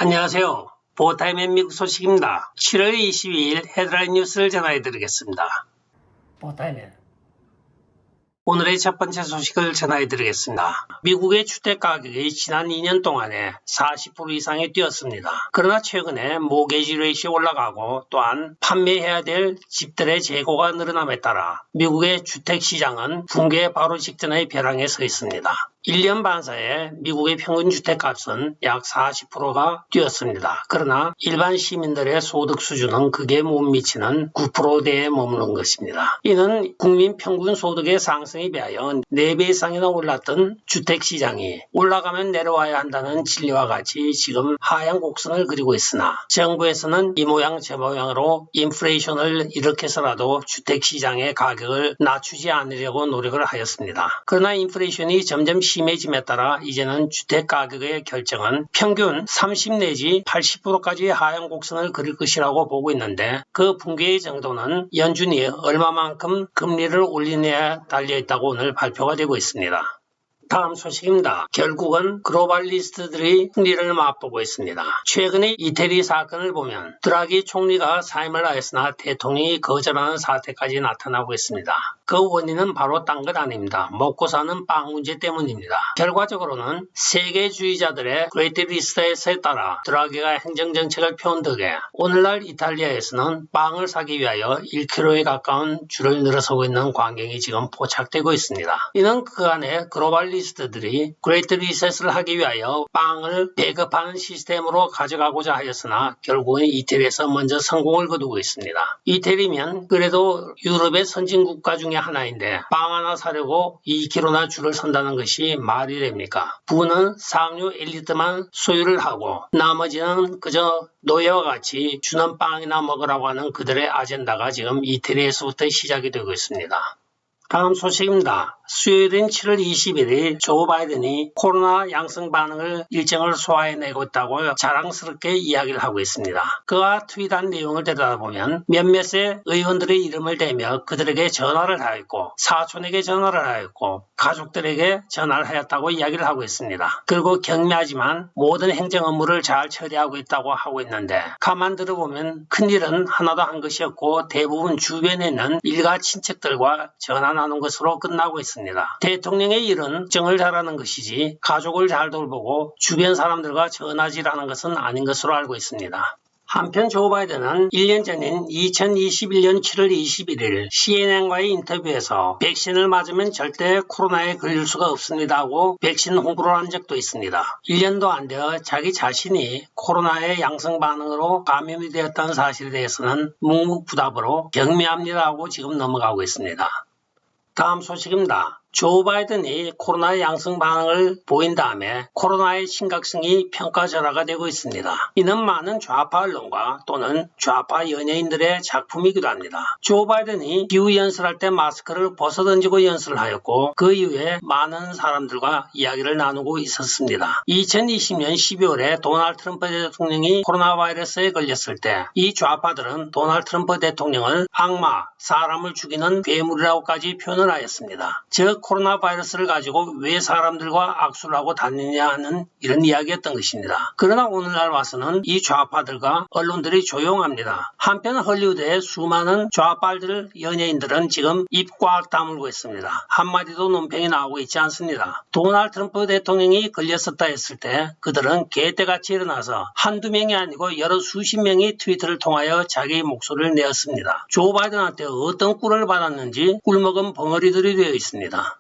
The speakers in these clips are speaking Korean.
안녕하세요. 보타임의 미국 소식입니다. 7월 22일 헤드라인 뉴스를 전해드리겠습니다. 보타임의 오늘의 첫 번째 소식을 전해드리겠습니다. 미국의 주택가격이 지난 2년 동안에 40% 이상이 뛰었습니다. 그러나 최근에 모게지 레이시가 올라가고 또한 판매해야 될 집들의 재고가 늘어남에 따라 미국의 주택시장은 붕괴 바로 직전의 벼랑에 서 있습니다. 1년 반 사이에 미국의 평균 주택값은 약 40%가 뛰었습니다. 그러나 일반 시민들의 소득 수준은 극에 못 미치는 9%대에 머무는 것입니다. 이는 국민 평균 소득의 상승에 비하여 4배 이상이나 올랐던 주택시장이 올라가면 내려와야 한다는 진리와 같이 지금 하향 곡선을 그리고 있으나 정부에서는 이 모양 저 모양으로 인플레이션을 일으켜서라도 주택시장의 가격을 낮추지 않으려고 노력을 하였습니다. 그러나 인플레이션이 점점 심해짐에 따라 이제는 주택가격의 결정은 평균 30 내지 80%까지 하향 곡선을 그릴 것이라고 보고 있는데 그 붕괴의 정도는 연준이 얼마만큼 금리를 올리느냐에 달려있다고 오늘 발표가 되고 있습니다. 다음 소식입니다. 결국은 글로벌리스트들이 승리를 맛보고 있습니다. 최근의 이태리 사건을 보면 드라기 총리가 사임을 하였으나 대통령이 거절하는 사태까지 나타나고 있습니다. 그 원인은 바로 딴 것 아닙니다. 먹고 사는 빵 문제 때문입니다. 결과적으로는 세계주의자들의 그레이트 리스트에 따라 드라기가 행정정책을 펴온 덕에 오늘날 이탈리아에서는 빵을 사기 위하여 1km에 가까운 줄을 늘어서고 있는 광경이 지금 포착되고 있습니다. 이는 그간의 글로벌리스트들이 그레이트 리셋을 하기 위하여 빵을 배급하는 시스템으로 가져가고자 하였으나 결국은 이태리에서 먼저 성공을 거두고 있습니다. 이태리면 그래도 유럽의 선진국가 중에 하나인데 빵 하나 사려고 2km나 줄을 선다는 것이 말이 됩니까? 부는 상류 엘리트만 소유를 하고 나머지는 그저 노예와 같이 주는 빵이나 먹으라고 하는 그들의 아젠다가 지금 이태리에서부터 시작이 되고 있습니다. 다음 소식입니다. 수요일인 7월 21일 조 바이든이 코로나 양성 반응을 일정을 소화해내고 있다고 자랑스럽게 이야기를 하고 있습니다. 그가 트윗한 내용을 들여다보면 몇몇의 의원들의 이름을 대며 그들에게 전화를 하였고 사촌에게 전화를 하였고 가족들에게 전화를 하였다고 이야기를 하고 있습니다. 그리고 경미하지만 모든 행정 업무를 잘 처리하고 있다고 하고 있는데 가만 들어보면 큰일은 하나도 한 것이 없고 대부분 주변에 있는 일가 친척들과 전화 나눈 것으로 끝나고 있습니다. 대통령의 일은 정을 잘하는 것이지 가족을 잘 돌보고 주변 사람들과 전화질하는 것은 아닌 것으로 알고 있습니다. 한편 조 바이든은 1년 전인 2021년 7월 21일 CNN과의 인터뷰에서 백신을 맞으면 절대 코로나에 걸릴 수가 없습니다 하고 백신 홍보를 한 적도 있습니다. 1년도 안 되어 자기 자신이 코로나의 양성 반응으로 감염이 되었다는 사실에 대해서는 묵묵부답으로 경미합니다 하고 지금 넘어가고 있습니다. 다음 소식입니다. 조 바이든이 코로나 양성 반응을 보인 다음에 코로나의 심각성이 평가절하가 되고 있습니다. 이는 많은 좌파 언론과 또는 좌파 연예인들의 작품이기도 합니다. 조 바이든이 기후 연설할 때 마스크를 벗어던지고 연설을 하였고 그 이후에 많은 사람들과 이야기를 나누고 있었습니다. 2020년 12월에 도널드 트럼프 대통령이 코로나 바이러스에 걸렸을 때 이 좌파들은 도널드 트럼프 대통령을 악마, 사람을 죽이는 괴물이라고까지 표현을 하였습니다. 즉 코로나 바이러스를 가지고 왜 사람들과 악수를 하고 다니냐 하는 이런 이야기였던 것입니다. 그러나 오늘날 와서는 이 좌파들과 언론들이 조용합니다. 한편 헐리우드의 수많은 좌빨들 연예인들은 지금 입 꽉 다물고 있습니다. 한마디도 논평이 나오고 있지 않습니다. 도널드 트럼프 대통령이 걸렸었다 했을 때 그들은 개떼같이 일어나서 한두 명이 아니고 여러 수십 명이 트위터를 통하여 자기 목소리를 내었습니다. 조 바이든한테 어떤 꿀을 받았는지 꿀먹은 벙어리들이 되어 있습니다.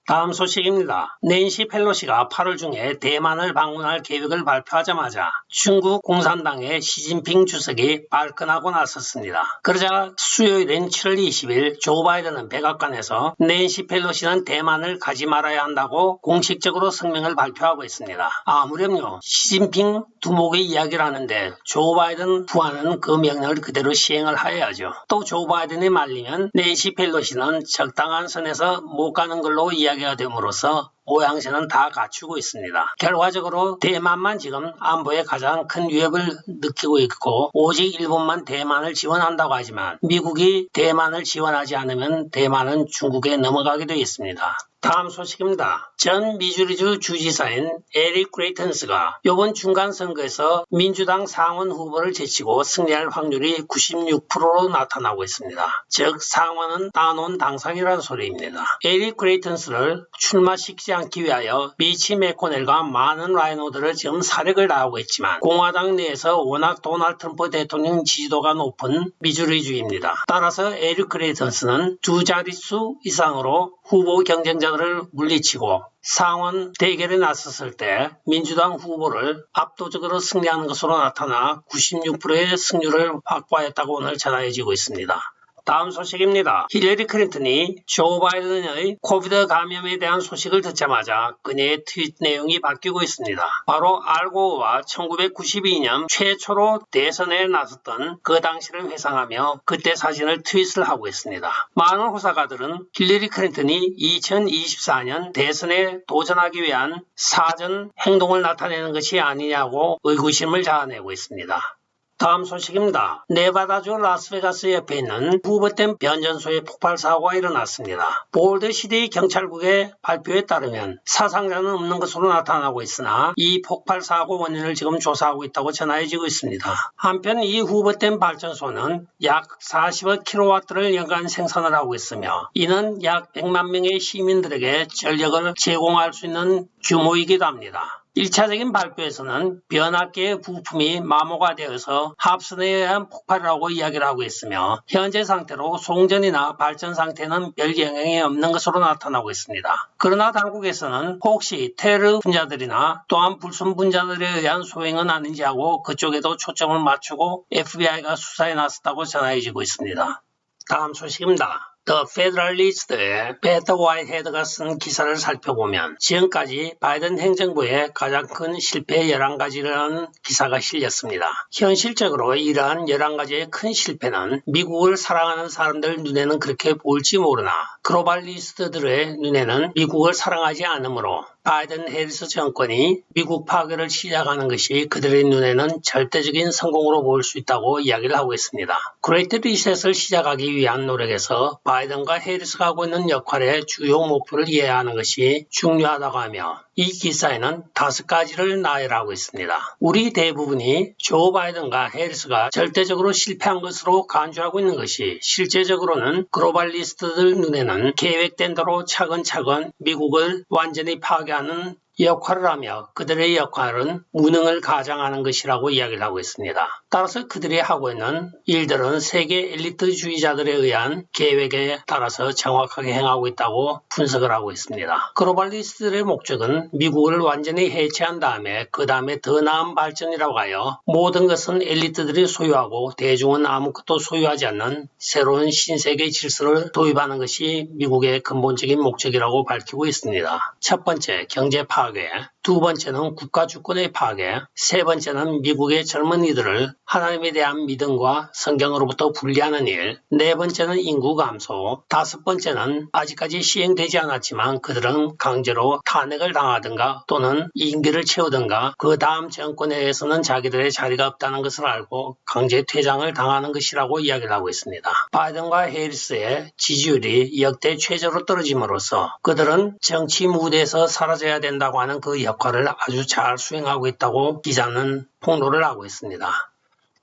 다음 소식입니다. 낸시 펠로시가 8월 중에 대만을 방문할 계획을 발표하자마자 중국 공산당의 시진핑 주석이 발끈하고 나섰습니다. 그러자 수요일인 7월 20일 조 바이든은 백악관에서 낸시 펠로시는 대만을 가지 말아야 한다고 공식적으로 성명을 발표하고 있습니다. 아무렴요 시진핑 두목의 이야기를 하는데 조 바이든 부하는 그 명령을 그대로 시행을 해야죠. 또 조 바이든이 말리면 낸시 펠로시는 적당한 선에서 못 가는 걸로 이야기가 됨으로써 모양새는 다 갖추고 있습니다. 결과적으로 대만만 지금 안보에 가장 큰 위협을 느끼고 있고 오직 일본만 대만을 지원한다고 하지만 미국이 대만을 지원하지 않으면 대만은 중국에 넘어가게 되어 있습니다. 다음 소식입니다. 전 미주리주 주지사인 에릭 그레이턴스가 이번 중간선거에서 민주당 상원 후보를 제치고 승리할 확률이 96%로 나타나고 있습니다. 즉 상원은 따놓은 당상이라는 소리입니다. 에릭 그레이턴스를 출마시키지 않기 위하여 미치 매코넬과 많은 라이노들을 지금 사력을 다하고 있지만 공화당 내에서 워낙 도널드 트럼프 대통령 지지도가 높은 미주리주입니다. 따라서 에릭 그레이턴스는 두 자릿수 이상으로 후보 경쟁자들을 물리치고 상원 대결에 나섰을 때 민주당 후보를 압도적으로 승리하는 것으로 나타나 96%의 승률을 확보했다고 오늘 전해지고 있습니다. 다음 소식입니다. 힐러리 클린턴이 조 바이든의 코비드 감염에 대한 소식을 듣자마자 그녀의 트윗 내용이 바뀌고 있습니다. 바로 알고와 1992년 최초로 대선에 나섰던 그 당시를 회상하며 그때 사진을 트윗을 하고 있습니다. 많은 호사가들은 힐러리 클린턴이 2024년 대선에 도전하기 위한 사전 행동을 나타내는 것이 아니냐고 의구심을 자아내고 있습니다. 다음 소식입니다. 네바다주 라스베가스 옆에 있는 후보댐 변전소의 폭발 사고가 일어났습니다. 볼드시티 경찰국의 발표에 따르면 사상자는 없는 것으로 나타나고 있으나 이 폭발 사고 원인을 지금 조사하고 있다고 전해지고 있습니다. 한편 이 후보댐 발전소는 약 40억 킬로와트를 연간 생산을 하고 있으며 이는 약 100만 명의 시민들에게 전력을 제공할 수 있는 규모이기도 합니다. 1차적인 발표에서는 변압계의 부품이 마모가 되어서 합선에 의한 폭발이라고 이야기를 하고 있으며 현재 상태로 송전이나 발전 상태는 별 영향이 없는 것으로 나타나고 있습니다. 그러나 당국에서는 혹시 테러 분자들이나 또한 불순 분자들에 의한 소행은 아닌지 하고 그쪽에도 초점을 맞추고 FBI가 수사에 나섰다고 전해지고 있습니다. 다음 소식입니다. The Federalist의 베터 와이헤드가 쓴 기사를 살펴보면 지금까지 바이든 행정부의 가장 큰 실패 11가지라는 기사가 실렸습니다. 현실적으로 이러한 11가지의 큰 실패는 미국을 사랑하는 사람들 눈에는 그렇게 보일지 모르나 글로벌리스트들의 눈에는 미국을 사랑하지 않으므로 바이든 해리스 정권이 미국 파괴를 시작하는 것이 그들의 눈에는 절대적인 성공으로 보일 수 있다고 이야기를 하고 있습니다. 그레이트 리셋을 시작하기 위한 노력에서 바이든과 해리스가 하고 있는 역할의 주요 목표를 이해하는 것이 중요하다고 하며 이 기사에는 5가지를 나열하고 있습니다. 우리 대부분이 조 바이든과 해리스가 절대적으로 실패한 것으로 간주하고 있는 것이 실제적으로는 글로벌리스트들 눈에는 계획된 대로 차근차근 미국을 완전히 파괴하는 역할을 하며 그들의 역할은 무능을 가장하는 것이라고 이야기를 하고 있습니다. 따라서 그들이 하고 있는 일들은 세계 엘리트주의자들에 의한 계획에 따라서 정확하게 행하고 있다고 분석을 하고 있습니다. 글로벌리스트들의 목적은 미국을 완전히 해체한 다음에 그 다음에 더 나은 발전이라고 하여 모든 것은 엘리트들이 소유하고 대중은 아무것도 소유하지 않는 새로운 신세계 질서를 도입하는 것이 미국의 근본적인 목적이라고 밝히고 있습니다. 첫 번째, 경제 파괴, 두 번째는 국가 주권의 파괴, 세 번째는 미국의 젊은이들을 하나님에 대한 믿음과 성경으로부터 분리하는 일, 네 번째는 인구 감소, 다섯 번째는 아직까지 시행되지 않았지만 그들은 강제로 탄핵을 당하든가 또는 임기를 채우든가 그 다음 정권에서는 자기들의 자리가 없다는 것을 알고 강제 퇴장을 당하는 것이라고 이야기를 하고 있습니다. 바이든과 해리스의 지지율이 역대 최저로 떨어짐으로써 그들은 정치 무대에서 사라져야 된다고 하는 그 역할을 아주 잘 수행하고 있다고 기자는 폭로를 하고 있습니다.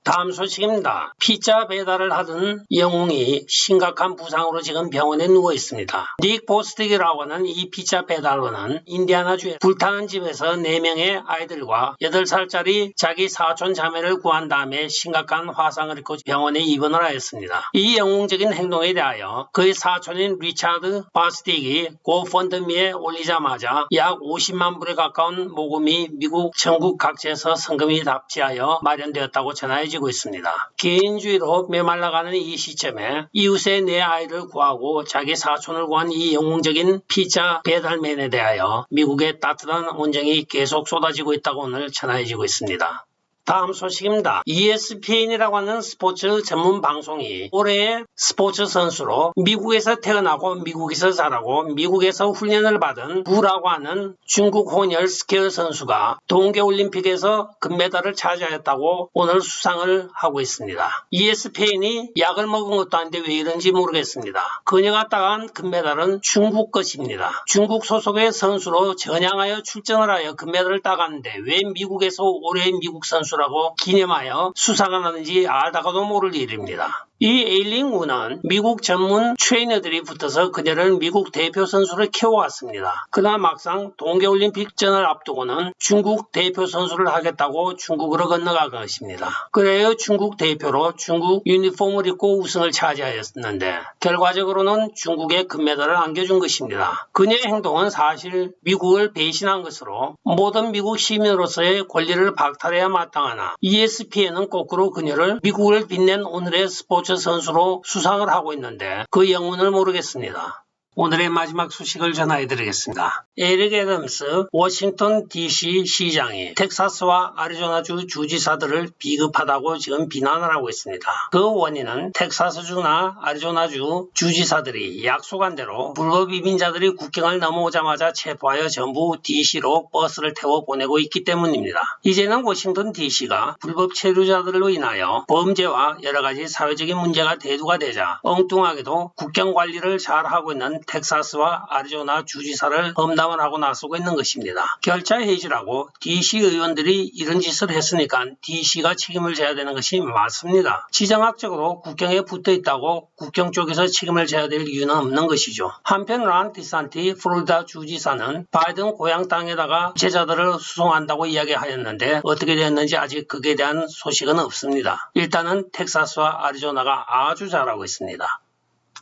다음 소식입니다. 피자 배달을 하던 영웅이 심각한 부상으로 지금 병원에 누워 있습니다. 닉 보스틱이라고 하는 이 피자 배달원은 인디아나주의 불타는 집에서 4명의 아이들과 8살짜리 자기 사촌 자매를 구한 다음에 심각한 화상을 입고 병원에 입원을 하였습니다. 이 영웅적인 행동에 대하여 그의 사촌인 리차드 보스틱이 고펀드미에 올리자마자 약 50만 불에 가까운 모금이 미국 전국 각지에서 성금이 답지하여 마련되었다고 전해지고 있습니다. 개인주의로 메말라가는 이 시점에 이웃의 내 아이를 구하고 자기 사촌을 구한 이 영웅적인 피자 배달맨에 대하여 미국의 따뜻한 온정이 계속 쏟아지고 있다고 오늘 전해지고 있습니다. 다음 소식입니다. ESPN이라고 하는 스포츠 전문 방송이 올해의 스포츠 선수로 미국에서 태어나고 미국에서 자라고 미국에서 훈련을 받은 구라고 하는 중국 혼혈 스키어 선수가 동계올림픽에서 금메달을 차지하였다고 오늘 수상을 하고 있습니다. ESPN이 약을 먹은 것도 아닌데 왜 이런지 모르겠습니다. 그녀가 따간 금메달은 중국 것입니다. 중국 소속의 선수로 전향하여 출전을 하여 금메달을 따갔는데 왜 미국에서 올해의 미국 선수라고 기념하여 수상을 하는지 알다가도 모를 일입니다. 이 에일링 우는 미국 전문 트레이너들이 붙어서 그녀를 미국 대표 선수를 키워왔습니다. 그러나 막상 동계올림픽전을 앞두고는 중국 대표 선수를 하겠다고 중국으로 건너간 것입니다. 그래야 중국 대표로 중국 유니폼을 입고 우승을 차지하였는데 결과적으로는 중국에 금메달을 안겨준 것입니다. 그녀의 행동은 사실 미국을 배신한 것으로 모든 미국 시민으로서의 권리를 박탈해야 마땅하나 ESPN은 거꾸로 그녀를 미국을 빛낸 오늘의 스포츠 선수로 수상을 하고 있는데 그 영문을 모르겠습니다. 오늘의 마지막 소식을 전해드리겠습니다. 에릭 애덤스 워싱턴 DC 시장이 텍사스와 아리조나주 주지사들을 비겁하다고 지금 비난을 하고 있습니다. 그 원인은 텍사스주나 아리조나주 주지사들이 약속한 대로 불법 이민자들이 국경을 넘어오자마자 체포하여 전부 DC로 버스를 태워 보내고 있기 때문입니다. 이제는 워싱턴 DC가 불법 체류자들로 인하여 범죄와 여러가지 사회적인 문제가 대두가 되자 엉뚱하게도 국경 관리를 잘하고 있는 텍사스와 아리조나 주지사를 험담을 하고 나서고 있는 것입니다. 결자 해지라고 DC 의원들이 이런 짓을 했으니까 DC가 책임을 져야 되는 것이 맞습니다. 지정학적으로 국경에 붙어 있다고 국경 쪽에서 책임을 져야 될 이유는 없는 것이죠. 한편 란 디산티 플로리다 주지사는 바이든 고향 땅에다가 제자들을 수송한다고 이야기하였는데 어떻게 됐는지 아직 그에 대한 소식은 없습니다. 일단은 텍사스와 아리조나가 아주 잘하고 있습니다.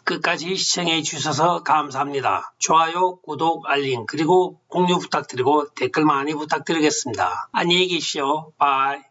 끝까지 시청해 주셔서 감사합니다. 좋아요, 구독, 알림 그리고 공유 부탁드리고 댓글 많이 부탁드리겠습니다. 안녕히 계십시오. 바이.